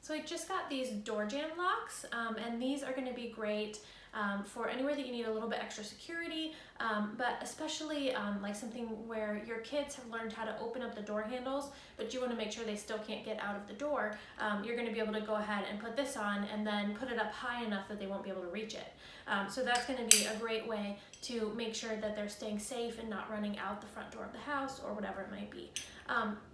So I just got these door jamb locks, and these are going to be great for anywhere that you need a little bit extra security, but especially like something where your kids have learned how to open up the door handles, but you want to make sure they still can't get out of the door. You're going to be able to go ahead and put this on and then put it up high enough that they won't be able to reach it. So that's going to be a great way to make sure that they're staying safe and not running out the front door of the house or whatever it might be.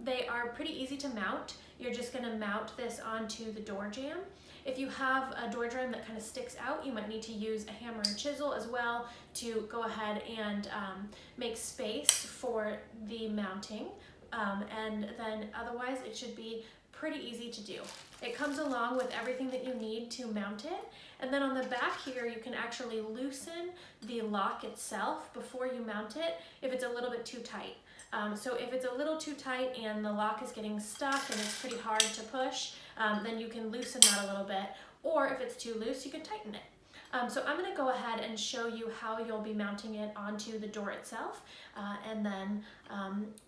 They are pretty easy to mount. You're just going to mount this onto the door jamb. If you have a door jamb that kind of sticks out, you might need to use a hammer and chisel as well to go ahead and make space for the mounting. And then otherwise it should be pretty easy to do. It comes along with everything that you need to mount it. And then on the back here, you can actually loosen the lock itself before you mount it if it's a little bit too tight. So if it's a little too tight and the lock is getting stuck and it's pretty hard to push, then you can loosen that a little bit. Or if it's too loose, you can tighten it. So I'm going to go ahead and show you how you'll be mounting it onto the door itself. And then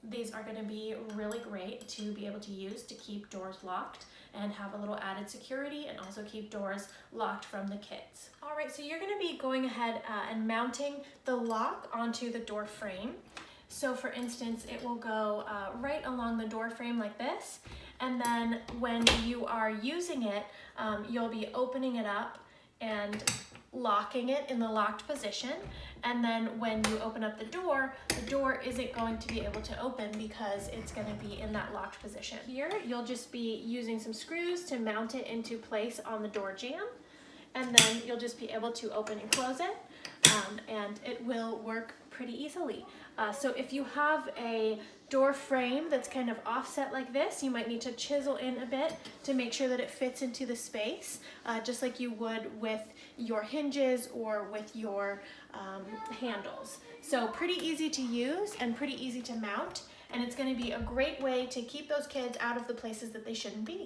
these are going to be really great to be able to use to keep doors locked and have a little added security and also keep doors locked from the kids. All right, so you're going to be going ahead and mounting the lock onto the door frame. So for instance, it will go right along the door frame like this. And then when you are using it, you'll be opening it up and locking it in the locked position. And then when you open up the door isn't going to be able to open because it's going to be in that locked position. Here, you'll just be using some screws to mount it into place on the door jamb. And then you'll just be able to open and close it, and it will work pretty easily. So if you have a door frame that's kind of offset like this, you might need to chisel in a bit to make sure that it fits into the space, just like you would with your hinges or with your handles. So pretty easy to use and pretty easy to mount, and it's going to be a great way to keep those kids out of the places that they shouldn't be.